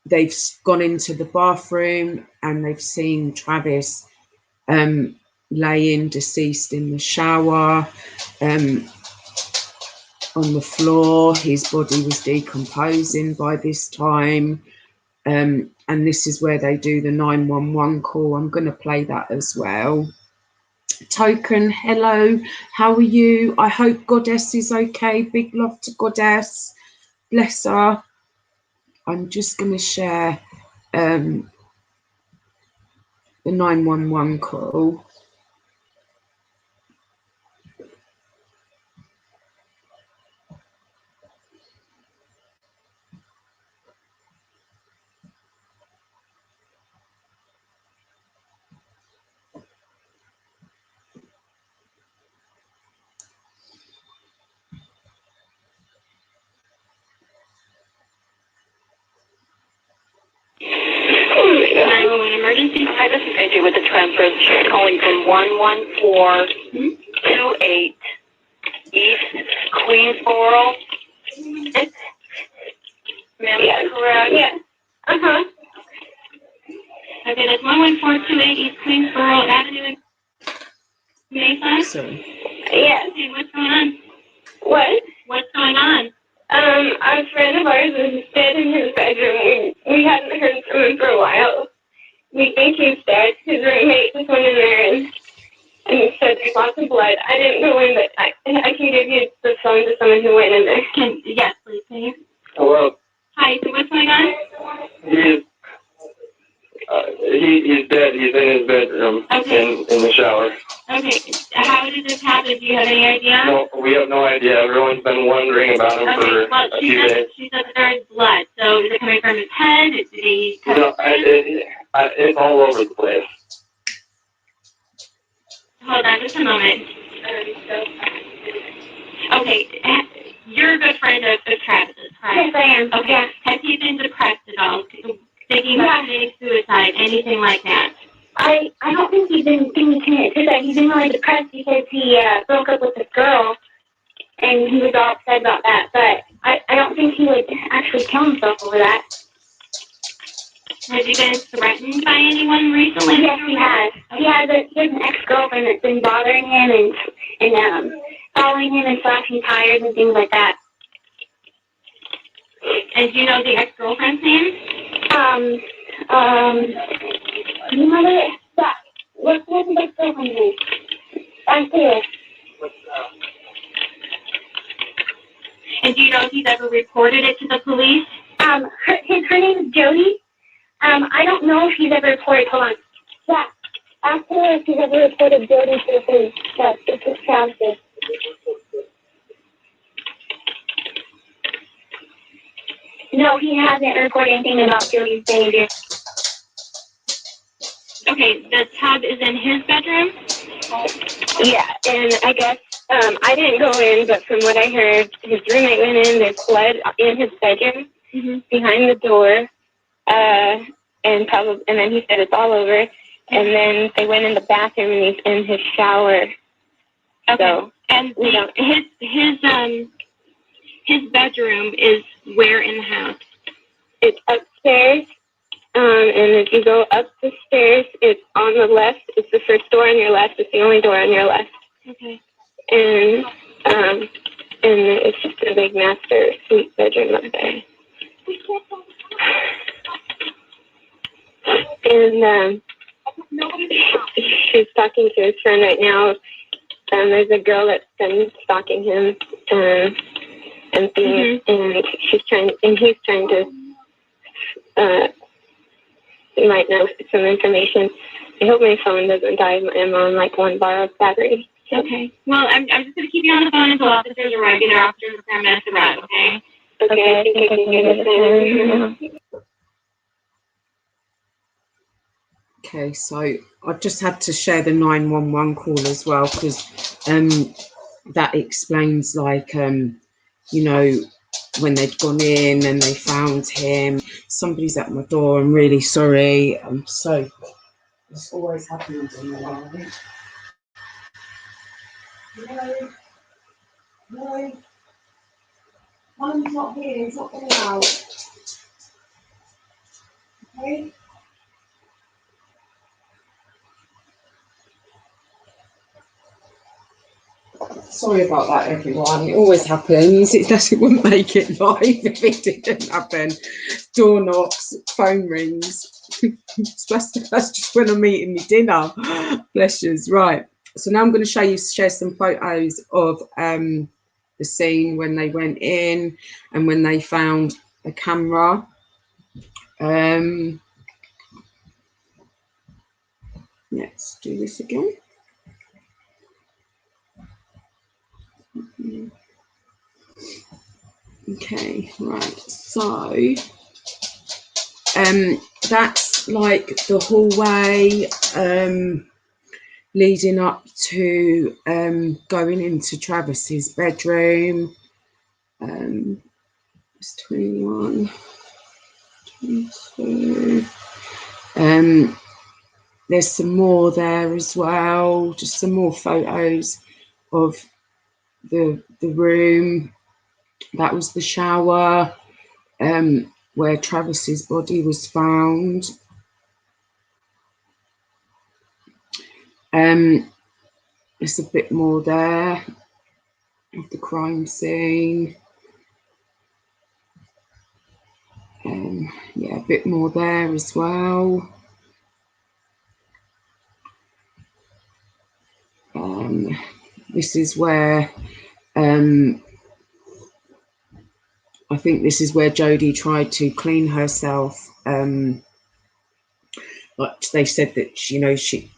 they've gone into the bathroom, and they've seen Travis laying deceased in the shower, on the floor. His body was decomposing by this time. And this is where they do the 911 call. I'm going to play that as well. Token, hello, how are you? I hope Goddess is okay. Big love to Goddess. Bless her. I'm just going to share the 911 call. Emergency. Hi, this is AJ with the transfer. She's calling from 11428 East Queensboro. Ma'am, yes. Correct? Yes. Uh-huh. Okay, that's 11428 East Queensboro Avenue in Mesa? Sorry. Yes. Okay, what's going on? What? What's going on? A friend of ours is dead in his bedroom. We hadn't heard from him for a while. We think he's dead. His roommate just went in there and said there's lots of blood. I didn't go in, but I can give you the phone to someone who went in there. Yes, please, can you? Hello. Hi, so what's going on? He's dead. He's in his bedroom. Okay. In the shower. Okay. How did this happen? Do you have any idea? No, we have no idea. Everyone's been wondering about him for a few days. She said there's blood. So is it coming from his head? Did he cut No, it's all over the place. Hold on just a moment. Okay. You're a good friend of Travis's, correct? Yes, I am. Okay. Yeah. Has he been depressed at all? Thinking about committing suicide, anything like that? I don't think he's been thinking committed suicide. He's been really depressed because he broke up with this girl, and he was all upset about that. But I don't think he would actually kill himself over that. Has he been threatened by anyone recently? Yes, he has. Okay. He has an ex-girlfriend that's been bothering him and following him and slashing tires and things like that. And do you know the ex-girlfriend's name? You know that? What's the ex-girlfriend's name? I'm serious. And do you know if he's ever reported it to the police? Her name is Jodi. I don't know if he's ever reported. Hold on. Yeah. Ask her if he's ever reported Jodi to the police. Yes, this is Travis. No, he hasn't reported anything about Jodi's behavior. Okay, the tub is in his bedroom? Yeah, and I guess I didn't go in, but from what I heard, his roommate went in, there's blood in his bedroom, behind the door, and then he said it's all over, and then they went in the bathroom and he's in his shower. Okay, so, and his bedroom is where in the house? It's upstairs, and if you go up the stairs, it's on the left. It's the first door on your left. It's the only door on your left. Okay. And it's just a big master suite bedroom up there. And she's talking to his friend right now. There's a girl that's been stalking him, and things, and he's trying to. You might know some information. I hope my phone doesn't die. I'm on like one bar of battery. Okay. Well, I'm just going to keep you on the phone until officers arrive. Either officers or paramedics arrive, okay? Okay, I think I can get it. Okay, so I just had to share the 911 call as well because that explains, like, you know, when they'd gone in and they found him. Somebody's at my door. I'm really sorry. So this always happens in the life. No, Mum's not here. He's not going out. Okay. Sorry about that, everyone. It always happens. It wouldn't make it live if it didn't happen. Door knocks, phone rings. That's just when I'm eating my dinner. Bless you. Right. So now I'm going to share some photos of the scene when they went in and when they found a camera. Let's do this again. Okay, right. So that's like the hallway leading up to going into Travis's bedroom. It's 21, 22. There's some more there as well, just some more photos of the room. That was the shower where Travis's body was found. There's a bit more there of the crime scene. Yeah, a bit more there as well. This is where I think this is where Jodi tried to clean herself. Like they said that, you know, she'd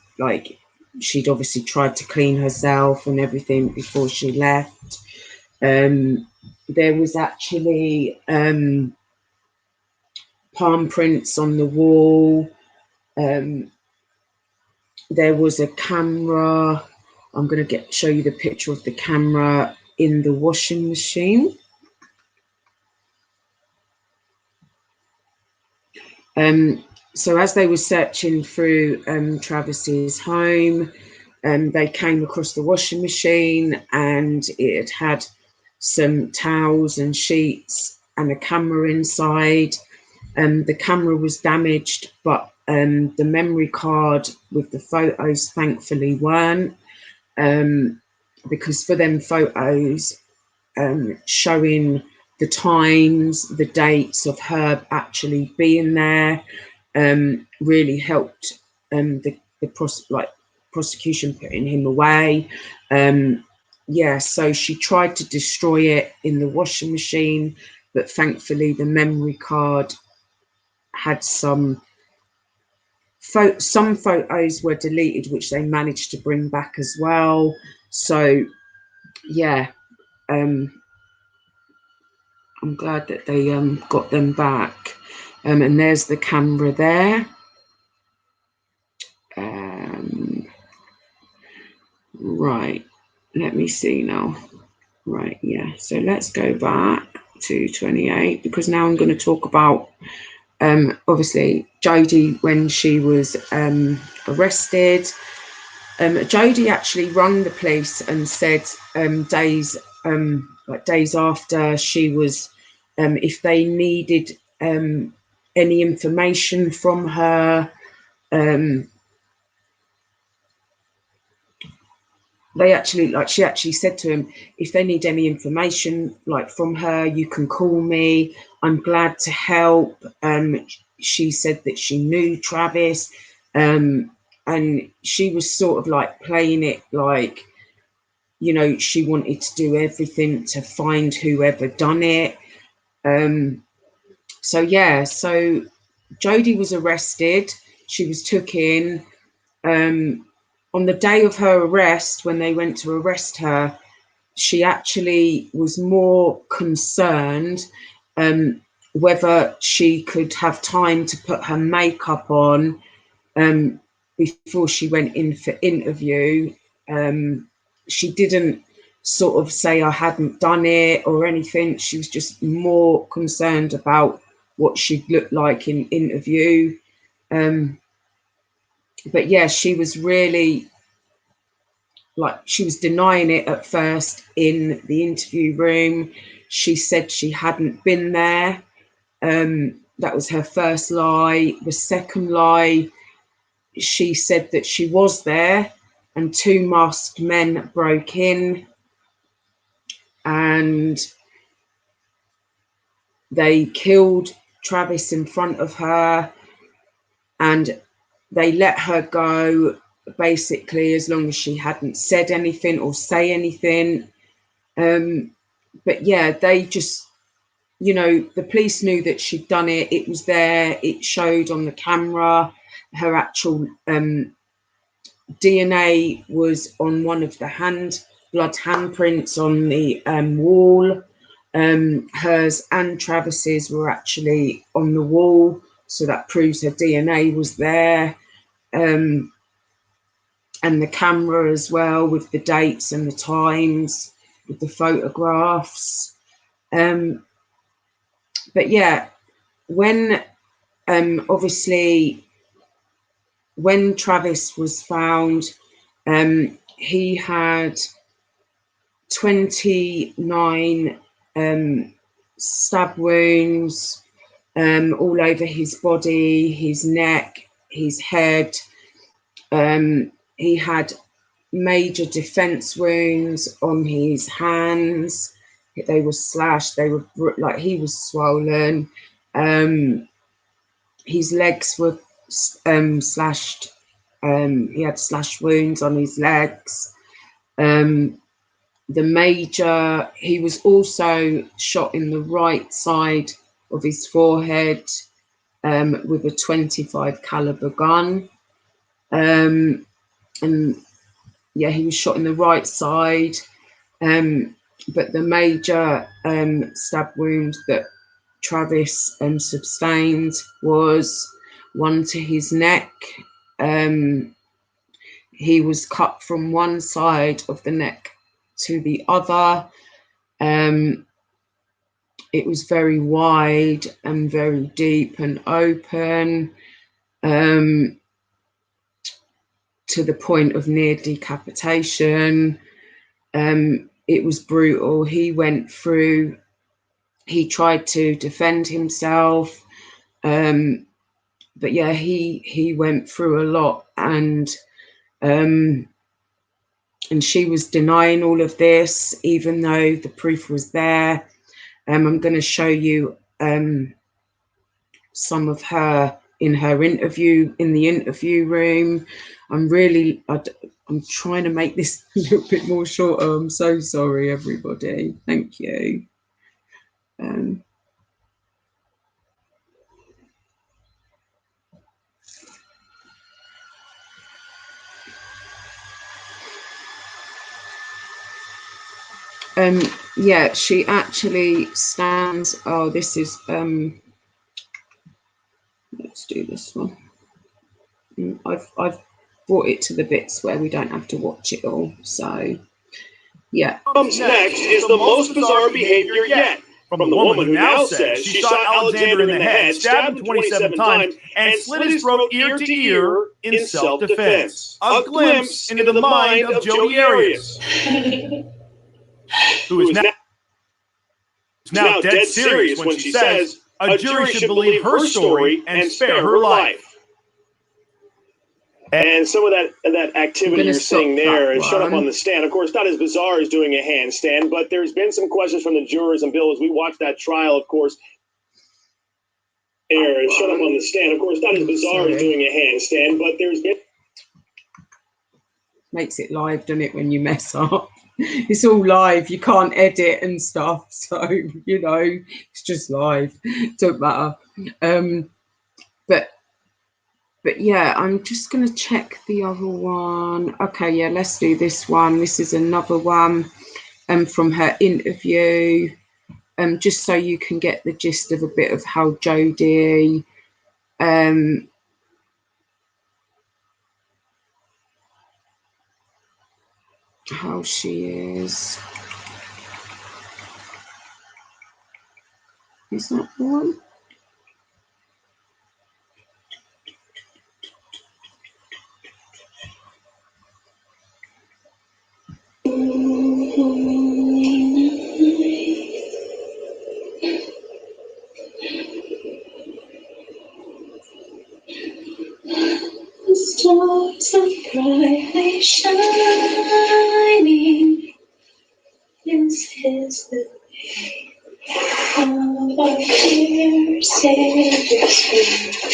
obviously tried to clean herself and everything before she left. There was actually palm prints on the wall. There was a camera. I'm going to show you the picture of the camera in the washing machine. So as they were searching through Travis's home, they came across the washing machine, and it had some towels and sheets and a camera inside. The camera was damaged, but the memory card with the photos thankfully weren't, because for them photos showing the times, the dates of her actually being there, really helped the prosecution putting him away. Yeah, so she tried to destroy it in the washing machine, but thankfully the memory card had some photos were deleted, which they managed to bring back as well. So yeah, I'm glad that they got them back. And there's the camera there. Right, let me see now. Right, yeah, so let's go back to 28, because now I'm going to talk about obviously Jodi when she was arrested. Jodi actually rang the police and said days after she was, if they needed any information from her, she actually said to him, if they need any information from her, you can call me. I'm glad to help. She said that she knew Travis, and she was sort of playing it like, you know, she wanted to do everything to find whoever done it. So yeah, so Jodi was arrested. She was took in. On the day of her arrest, when they went to arrest her, she actually was more concerned whether she could have time to put her makeup on before she went in for interview. She didn't sort of say I hadn't done it or anything. She was just more concerned about what she'd look like in interview. But yeah, she was really she was denying it at first in the interview room. She said she hadn't been there. That was her first lie. The second lie, she said that she was there and two masked men broke in and they killed Travis in front of her, and they let her go basically as long as she hadn't said anything or say anything. But yeah, they just, you know, the police knew that she'd done it. It was there. It showed on the camera, her actual DNA was on one of the blood handprints on the wall. Hers and Travis's were actually on the wall, so that proves her DNA was there. And the camera as well, with the dates and the times, with the photographs. But yeah, when obviously when Travis was found, he had 29 stab wounds all over his body, his neck, his head. He had major defense wounds on his hands. They were slashed. They were like, he was swollen. His legs were slashed. He had slash wounds on his legs. He was also shot in the right side of his forehead with a 25 caliber gun. And yeah, he was shot in the right side. But the major stab wound that Travis sustained was one to his neck. He was cut from one side of the neck to the other. It was very wide and very deep and open, to the point of near decapitation. It was brutal. He tried to defend himself. But yeah, he went through a lot, and she was denying all of this, even though the proof was there. I'm going to show you some of her in the interview room. I'm trying to make this a little bit more shorter. I'm so sorry, everybody. Thank you. Yeah, she actually stands. Oh, this is let's do this one. I've brought it to the bits where we don't have to watch it all. So yeah. Comes next is the most bizarre behavior yet. From the woman who now says she shot Alexandra in the head, stabbed him 27 times, and slit his throat ear to ear in self-defense. A glimpse into the mind of Jodi Arias, who is now dead serious when she says a jury should believe her story and spare her life. And some of that activity you're seeing there is shown up on the stand. Of course, not as bizarre as doing a handstand, but there's been some questions from the jurors. And Bill, as we watch that trial, of course, there is shown up on the stand. Of course, not as bizarre as doing a handstand, but there's been... Makes it live, doesn't it, when you mess up? It's all live. You can't edit and stuff. So, you know, it's just live. Don't matter. But yeah, I'm just going to check the other one. Okay, yeah, let's do this one. This is another one from her interview, just so you can get the gist of a bit of how Jodi how she is. Is that the one? The stars are brightly shining. This is the day of our dear Savior's return.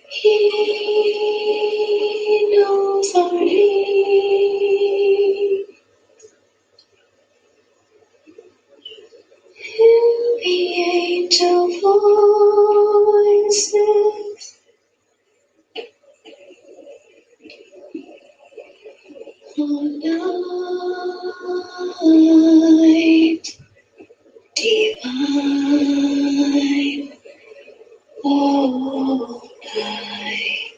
He knows our needs. voices. Light divine, oh light.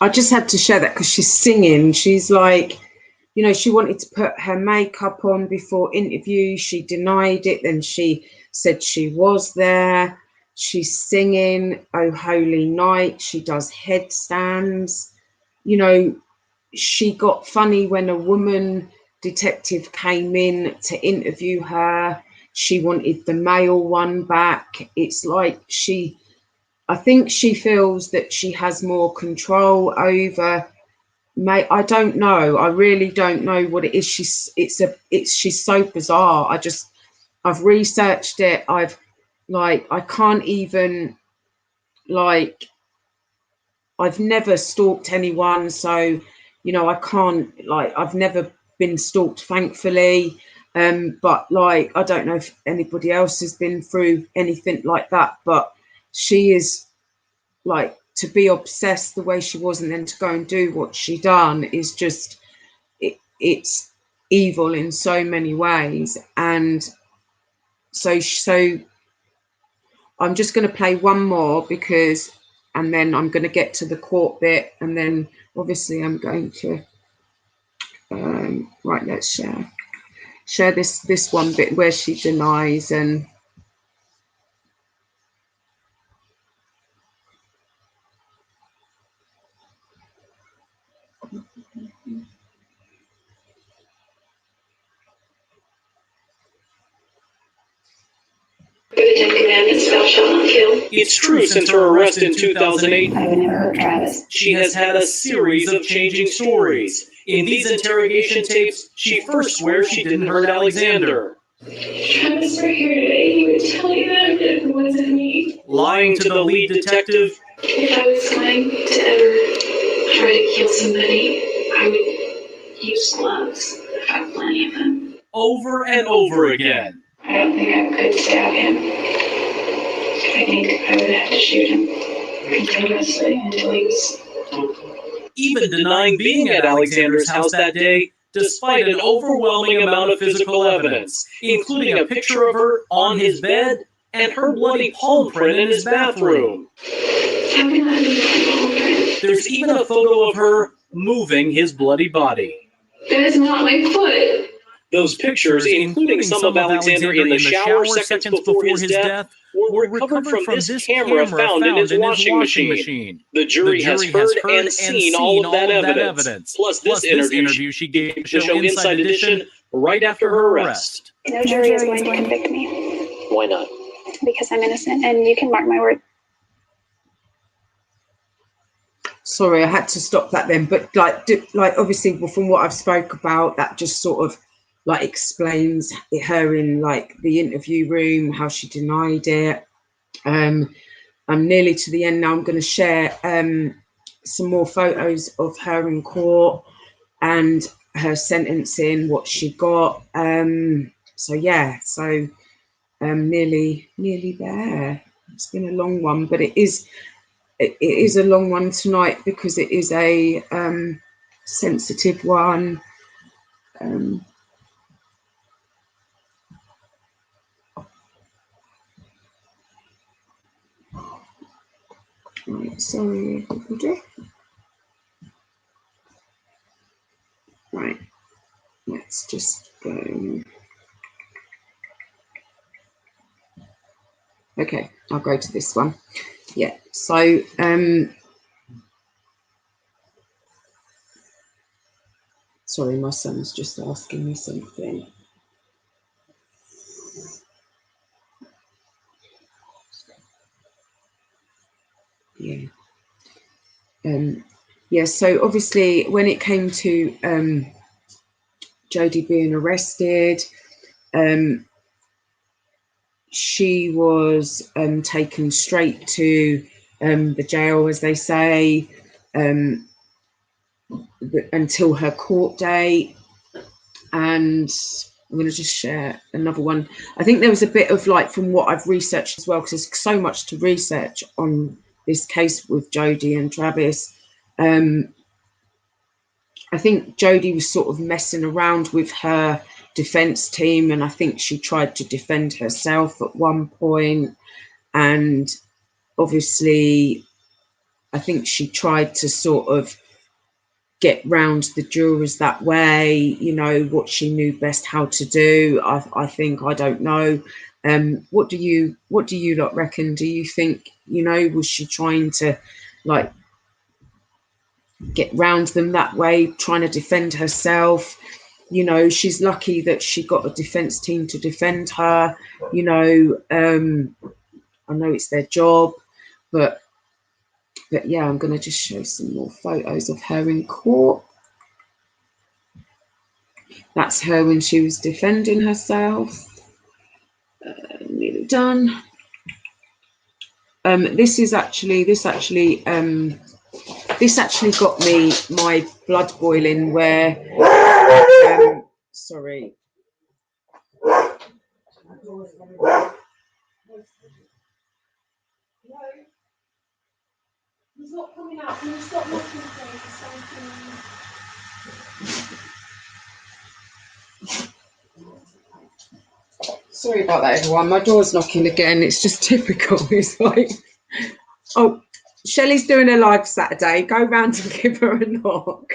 I just had to share that because she's singing. She's like, you know, she wanted to put her makeup on before interview. She denied it. Then she said she was there. She's singing Oh Holy Night. She does headstands. You know, she got funny when a woman detective came in to interview her. She wanted the male one back. It's like I think she feels that she has more control over. I don't know. I really don't know what it is. She's so bizarre. I've researched it. I can't even, like, I've never stalked anyone, so you know, I can't, like, I've never been stalked, thankfully. But like, I don't know if anybody else has been through anything like that, but she is, like, to be obsessed the way she was and then to go and do what she done is just, it's evil in so many ways. And so I'm just going to play one more and then I'm going to get to the court bit, and then obviously I'm going to right, let's share this one bit where she denies. And It's true, since her arrest in 2008, I've never hurt Travis. she has had a series of changing stories. In these interrogation tapes, she first swears she didn't hurt Alexander. Travis were here today, he would tell you that if it wasn't me. Lying to the lead detective. If I was going to ever try to kill somebody, I would use gloves. I have plenty of them. Over and over again. I don't think I could stab him. I think I would have to shoot him continuously until he was... Even denying being at Alexander's house that day, despite an overwhelming amount of physical evidence, including a picture of her on his bed and her bloody palm print in his bathroom. How can I be my palm print? There's even a photo of her moving his bloody body. That is not my foot. Those pictures, including some of Alexander in the shower seconds before his death, were recovered from this camera found in his washing machine. The jury has heard and seen all of that evidence, plus this interview she gave to show Inside Edition right after her arrest. No jury is going to convict me. Why not? Because I'm innocent, and you can mark my word. sorry, I had to stop that then. But like obviously from what I've spoke about, that just sort of like explains her in like the interview room, how she denied it. I'm nearly to the end now. I'm going to share some more photos of her in court and her sentencing, what she got. So yeah, so nearly there. It's been a long one, but it is a long one tonight because it is a sensitive one. Right, sorry, everybody. Right, let's just go. Okay, I'll go to this one. Yeah, so sorry, my son's just asking me something. Yeah. Yeah, so obviously when it came to Jodi being arrested, she was taken straight to the jail, as they say, until her court date. And I'm going to just share another one. I think there was a bit of like, from what I've researched as well, because there's so much to research on this case with Jodi and Travis. I think Jodi was sort of messing around with her defense team, and I think she tried to defend herself at one point, and obviously I think she tried to sort of get round the jurors that way, you know, what she knew best how to do. I think, I don't know. What do you lot reckon? Do you think, you know, was she trying to like get round them that way, trying to defend herself? You know, she's lucky that she got a defense team to defend her. You know, I know it's their job, but yeah, I'm going to just show some more photos of her in court. That's her when she was defending herself. Nearly done. This actually got me my blood boiling. Where, sorry. He's not coming out. Can you stop knocking, please? Sorry about that, everyone. My door's knocking again. It's just typical. It's like, oh, Shelley's doing a live Saturday. Go round and give her a knock.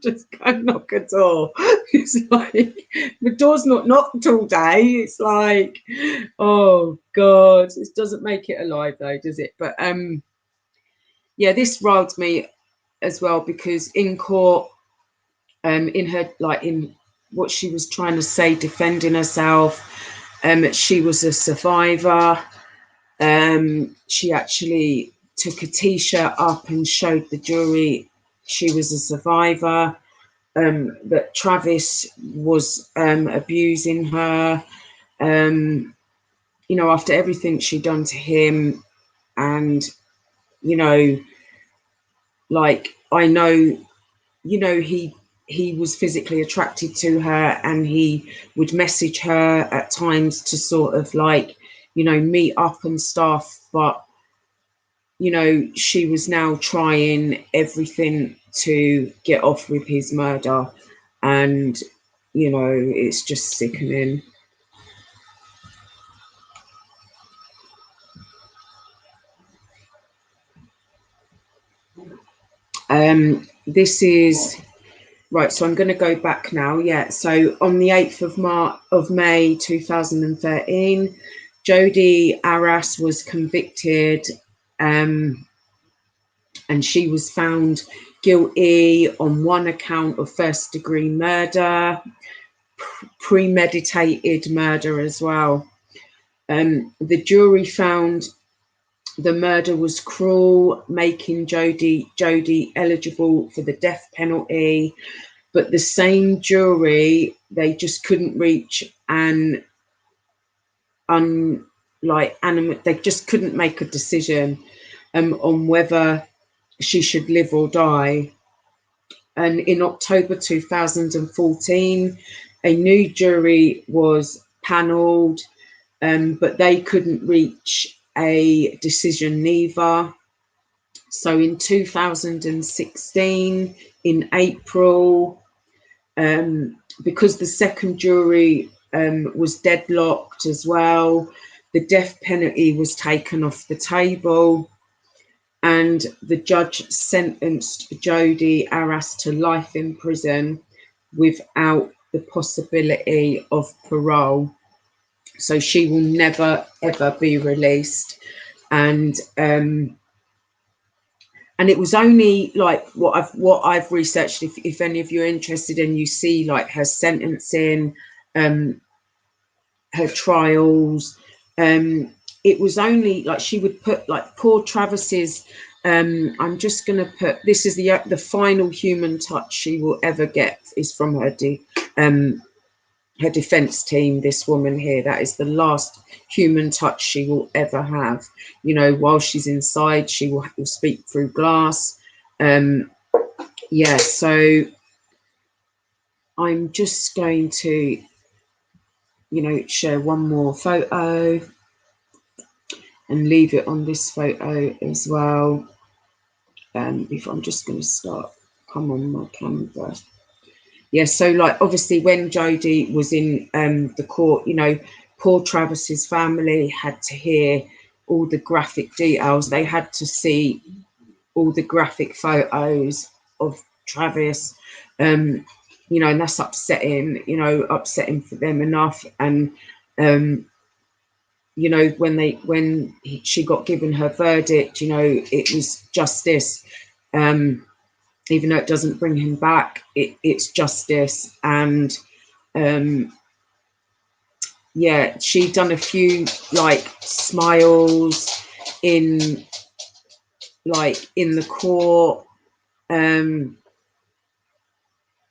Just go knock a door. It's like, the door's not knocked all day. It's like, oh God, it doesn't make it alive though, does it? But yeah, this riled me as well, because in court, in her, like, in what she was trying to say, defending herself, she was a survivor. She actually took a t-shirt up and showed the jury she was a survivor, that Travis was abusing her, you know, after everything she'd done to him. And, you know, like, I know, you know, he was physically attracted to her, and he would message her at times to sort of like, you know, meet up and stuff. But, you know, she was now trying everything to get off with his murder. And, you know, it's just sickening. This is right, so I'm going to go back now. Yeah, so on the 8th of May 2013, Jodi Arras was convicted, and she was found guilty on one account of first-degree murder, premeditated murder as well. The jury found the murder was cruel, making Jodi eligible for the death penalty. But the same jury, they just couldn't reach they just couldn't make a decision on whether she should live or die. And in October 2014, a new jury was panelled, but they couldn't reach a decision neither. So in 2016, in April, because the second jury was deadlocked as well, the death penalty was taken off the table, and the judge sentenced Jodi Arras to life in prison without the possibility of parole. So she will never ever be released. And it was only like what I've researched, if any of you are interested and you see like her sentencing, her trials, it was only like she would put like poor Travis's, I'm just going to put, this is the final human touch she will ever get is from her defense team, this woman here. That is the last human touch she will ever have. You know, while she's inside, she will speak through glass. Yeah, so I'm just going to you know, share one more photo and leave it on this photo as well. Before I'm just going to start, come on my camera. Yeah, so like obviously when Jodi was in the court, you know, poor Travis's family had to hear all the graphic details. They had to see all the graphic photos of Travis, you know, and that's upsetting, you know, upsetting for them enough. And you know, when she got given her verdict, you know, it was justice. Even though it doesn't bring him back, it's justice. And yeah, she'd done a few like smiles in the court.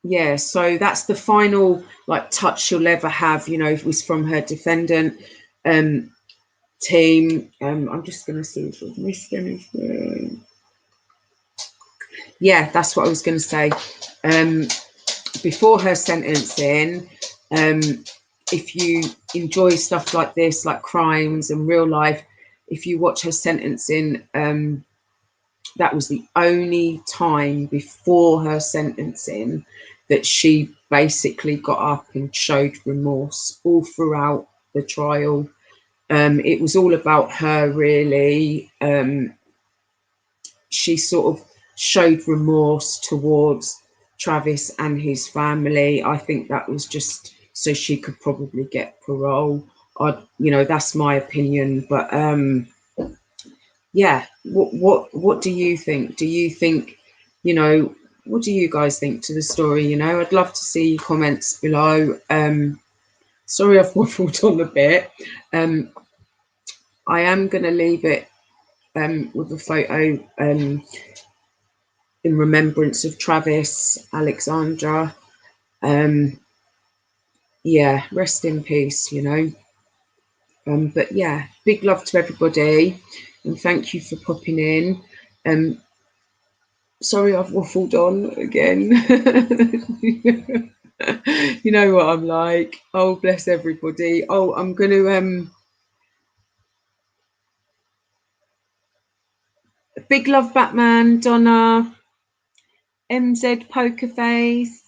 Yeah, so that's the final like touch she'll ever have, you know, was from her defendant team. I'm just gonna see if I've missed anything. Yeah, that's what I was going to say. Before her sentencing, if you enjoy stuff like this, like crimes and real life, if you watch her sentencing, that was the only time before her sentencing that she basically got up and showed remorse all throughout the trial. It was all about her, really. She sort of showed remorse towards Travis and his family. I think that was just so she could probably get parole. You know, that's my opinion. But yeah, what do you think? Do you think, you know, what do you guys think to the story? You know, I'd love to see your comments below. Sorry, I've waffled on a bit. I am going to leave it with a photo in remembrance of Travis, Alexandra. Yeah, rest in peace, you know. But yeah, big love to everybody, and thank you for popping in. Sorry, I've waffled on again. You know what I'm like. Oh, bless everybody. Oh, I'm gonna big love, Batman, Donna, MZ Pokerface.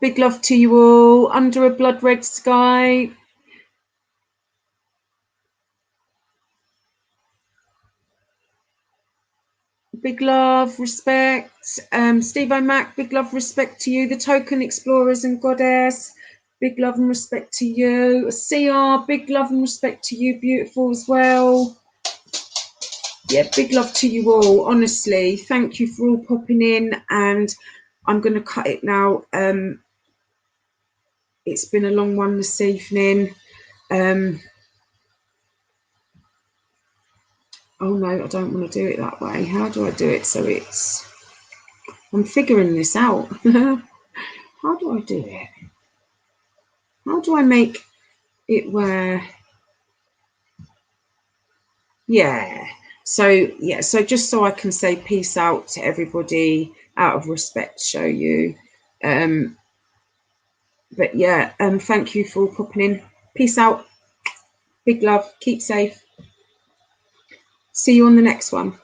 Big love to you all. Under a blood red sky. Big love, respect. Steve O'Mac, big love, respect to you. The Token Explorers and Goddess, big love and respect to you. CR, big love and respect to you, beautiful as well. Yeah, big love to you all, honestly. Thank you for all popping in, and I'm going to cut it now. It's been a long one this evening. Oh no, I don't want to do it that way. How do I do it so it's... I'm figuring this out. How do I do it? How do I make it where... Yeah. So, yeah. So just so I can say peace out to everybody out of respect, show you. But yeah, thank you for popping in. Peace out. Big love. Keep safe. See you on the next one.